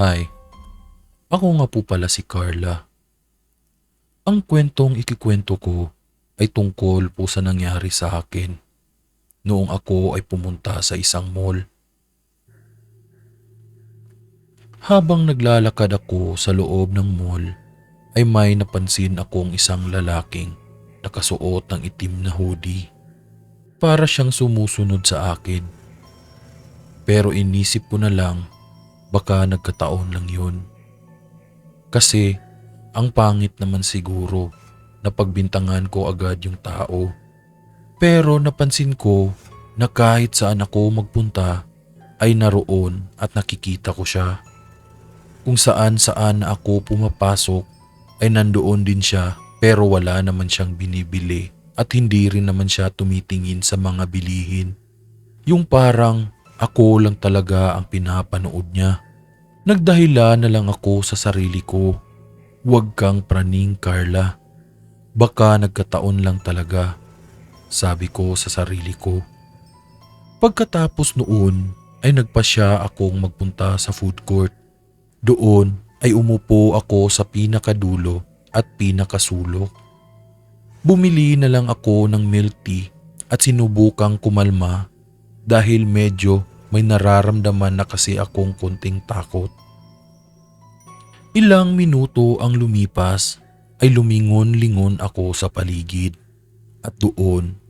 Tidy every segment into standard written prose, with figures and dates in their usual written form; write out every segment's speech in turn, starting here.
Hi, ako nga po pala si Carla. Ang kwentong ikikwento ko ay tungkol po sa nangyari sa akin noong ako ay pumunta sa isang mall. Habang naglalakad ako sa loob ng mall ay may napansin akong isang lalaking nakasuot ng itim na hoodie. Para siyang sumusunod sa akin. Pero inisip ko na lang baka nagkataon lang yun. Kasi ang pangit naman siguro na pagbintangan ko agad yung tao. Pero napansin ko na kahit saan ako magpunta ay naroon at nakikita ko siya. Kung saan saan na ako pumapasok ay nandoon din siya pero wala naman siyang binibili at hindi rin naman siya tumitingin sa mga bilihin. Yung parang ako lang talaga ang pinapanood niya. Nagdahilan na lang ako sa sarili ko. Huwag kang praning, Carla. Baka nagkataon lang talaga, sabi ko sa sarili ko. Pagkatapos noon ay nagpasya akong magpunta sa food court. Doon ay umupo ako sa pinakadulo at pinakasulok. Bumili na lang ako ng milk tea at sinubukang kumalma dahil medyo may nararamdaman na kasi akong konting takot. Ilang minuto ang lumipas ay lumingon-lingon ako sa paligid at doon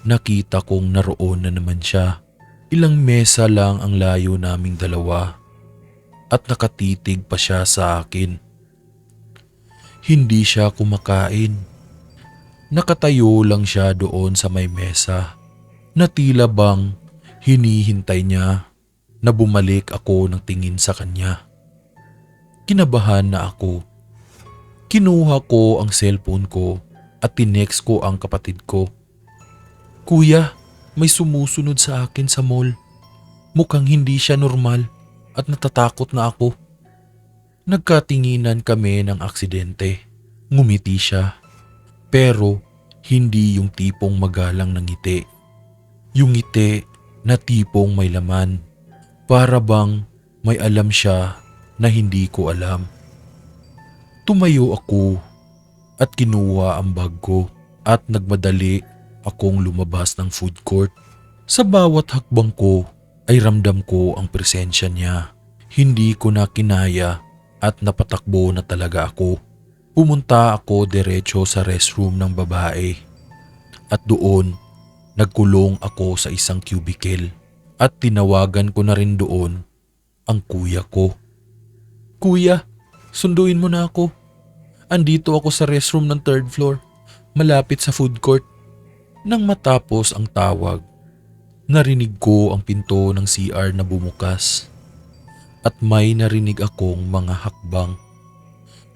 nakita kong naroon na naman siya. Ilang mesa lang ang layo naming dalawa at nakatitig pa siya sa akin. Hindi siya kumakain. Nakatayo lang siya doon sa may mesa na tila bang hinihintay niya na bumalik ako ng tingin sa kanya. Kinabahan na ako. Kinuha ko ang cellphone ko at tinext ko ang kapatid ko. Kuya, may sumusunod sa akin sa mall. Mukhang hindi siya normal at natatakot na ako. Nagkatinginan kami ng aksidente. Ngumiti siya. Pero hindi yung tipong magalang na ngiti. Yung ngiti na tipong may laman. Para bang may alam siya na hindi ko alam. Tumayo ako at kinuha ang bag ko at nagmadali akong lumabas ng food court. Sa bawat hakbang ko ay ramdam ko ang presensya niya. Hindi ko na kinaya at napatakbo na talaga ako. Pumunta ako diretso sa restroom ng babae at doon nagkulong ako sa isang cubicle at tinawagan ko na rin doon ang kuya ko. Kuya, sunduin mo na ako. Andito ako sa restroom ng 3rd floor, malapit sa food court. Nang matapos ang tawag, narinig ko ang pinto ng CR na bumukas at may narinig akong mga hakbang.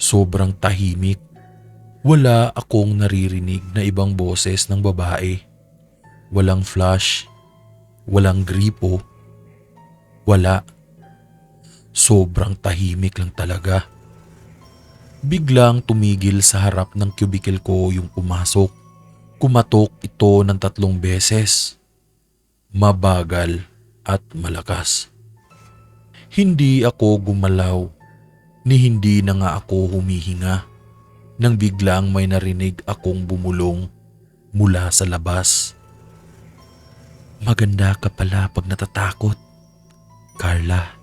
Sobrang tahimik. Wala akong naririnig na ibang boses ng babae. Walang flash. Walang gripo. Wala. Sobrang tahimik lang talaga. Biglang tumigil sa harap ng cubicle ko yung pumasok. Kumatok ito ng 3 beses. Mabagal at malakas. Hindi ako gumalaw. Ni hindi na nga ako humihinga nang biglang may narinig akong bumulong mula sa labas. Maganda ka pala pag natatakot, Carla.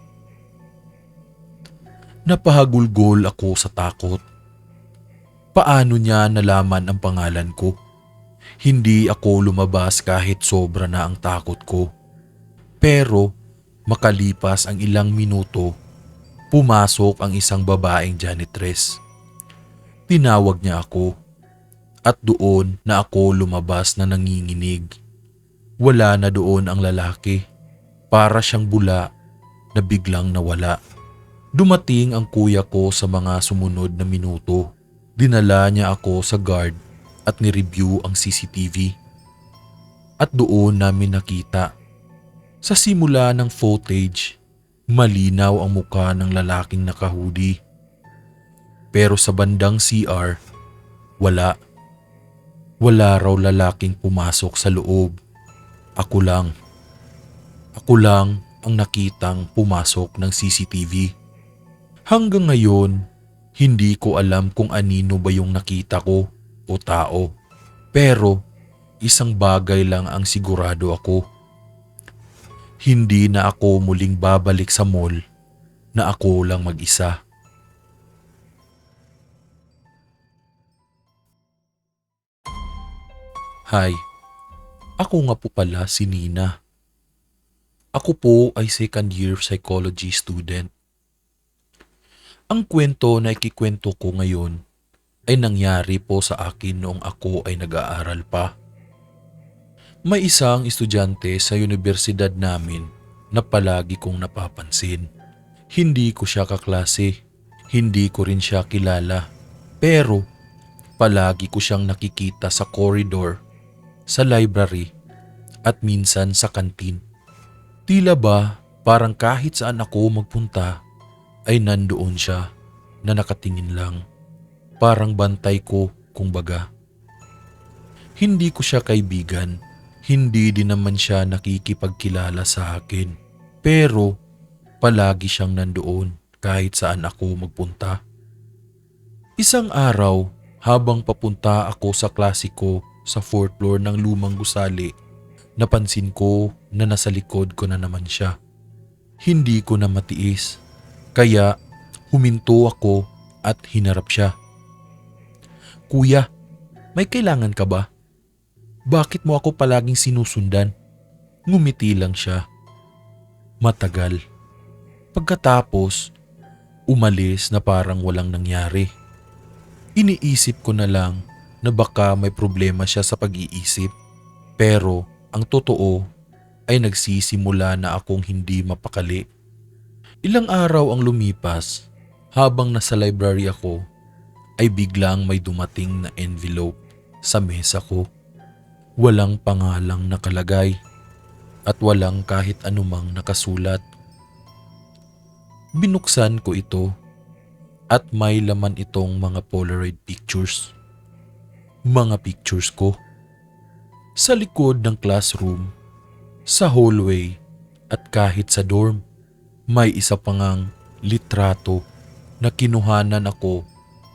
Napahagulgol ako sa takot. Paano niya nalaman ang pangalan ko? Hindi ako lumabas kahit sobra na ang takot ko. Pero makalipas ang ilang minuto, pumasok ang isang babaeng janitress. Tinawag niya ako at doon na ako lumabas na nanginginig. Wala na doon ang lalaki. Para siyang bula na biglang nawala. Dumating ang kuya ko sa mga sumunod na minuto. Dinala niya ako sa guard at nireview ang CCTV. At doon namin nakita. Sa simula ng footage, malinaw ang mukha ng lalaking nakahoodie. Pero sa bandang CR, wala. Wala raw lalaking pumasok sa loob. Ako lang. Ako lang ang nakitang pumasok ng CCTV. Hanggang ngayon, hindi ko alam kung anino ba yung nakita ko o tao. Pero isang bagay lang ang sigurado ako. Hindi na ako muling babalik sa mall na ako lang mag-isa. Hi, ako nga po pala si Nina. Ako po ay second year psychology student. Ang kwento na ikikwento ko ngayon ay nangyari po sa akin noong ako ay nag-aaral pa. May isang estudyante sa universidad namin na palagi kong napapansin. Hindi ko siya kaklase, hindi ko rin siya kilala, pero palagi ko siyang nakikita sa corridor, sa library at minsan sa kantin. Tila ba parang kahit saan ako magpunta ay nandoon siya na nakatingin lang. Parang bantay ko kumbaga. Hindi ko siya kaibigan, hindi din naman siya nakikipagkilala sa akin. Pero palagi siyang nandoon kahit saan ako magpunta. Isang araw habang papunta ako sa klase ko sa 4th floor ng lumang gusali, napansin ko na nasa likod ko na naman siya. Hindi ko na matiis, kaya huminto ako at hinarap siya. "Kuya, may kailangan ka ba? Bakit mo ako palaging sinusundan?" Ngumiti lang siya. Matagal. Pagkatapos, umalis na parang walang nangyari. Iniisip ko na lang na baka may problema siya sa pag-iisip. Pero ang totoo ay nagsisimula na akong hindi mapakali. Ilang araw ang lumipas, habang nasa library ako ay biglang may dumating na envelope sa mesa ko. Walang pangalang nakalagay at walang kahit anumang nakasulat. Binuksan ko ito at may laman itong mga Polaroid pictures. Mga pictures ko. Sa likod ng classroom, sa hallway at kahit sa dorm, may isa pa ngang litrato na kinuhanan ako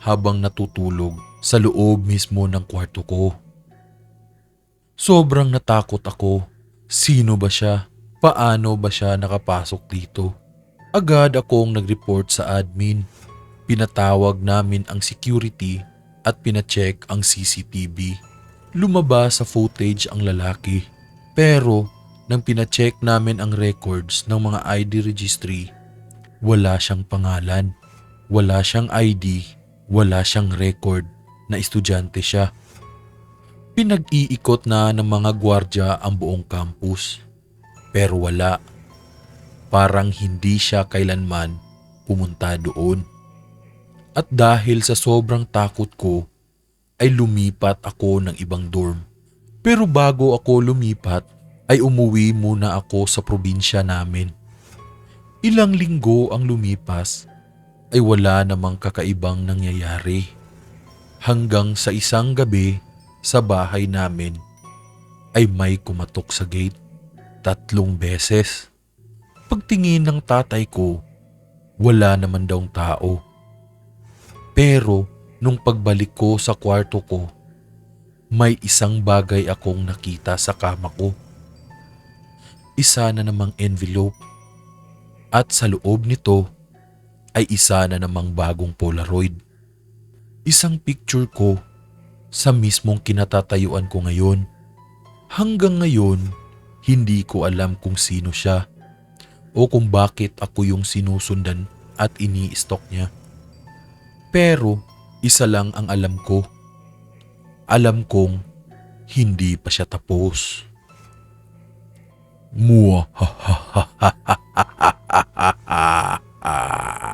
habang natutulog sa loob mismo ng kwarto ko. Sobrang natakot ako. Sino ba siya? Paano ba siya nakapasok dito? Agad akong nag-report sa admin. Pinatawag namin ang security at pinacheck ang CCTV. Lumabas sa footage ang lalaki. Pero nang pinacheck namin ang records ng mga ID registry, wala siyang pangalan, wala siyang ID, wala siyang record na estudyante siya. Pinag-iikot na ng mga gwardya ang buong campus. Pero wala. Parang hindi siya kailanman pumunta doon. At dahil sa sobrang takot ko, ay lumipat ako ng ibang dorm. Pero bago ako lumipat, ay umuwi muna ako sa probinsya namin. Ilang linggo ang lumipas, ay wala namang kakaibang nangyayari. Hanggang sa isang gabi, sa bahay namin ay may kumatok sa gate 3 beses. Pagtingin ng tatay ko, wala naman daw tao. Pero nung pagbalik ko sa kwarto ko, may isang bagay akong nakita sa kama ko. Isa na namang envelope at sa loob nito ay isa na namang bagong Polaroid. Isang picture ko sa mismong kinatatayuan ko ngayon. Hanggang ngayon, hindi ko alam kung sino siya o kung bakit ako yung sinusundan at ini-stalk niya. Pero isa lang ang alam ko. Alam kong hindi pa siya tapos. Muah ha ha ha ha ha ha ha.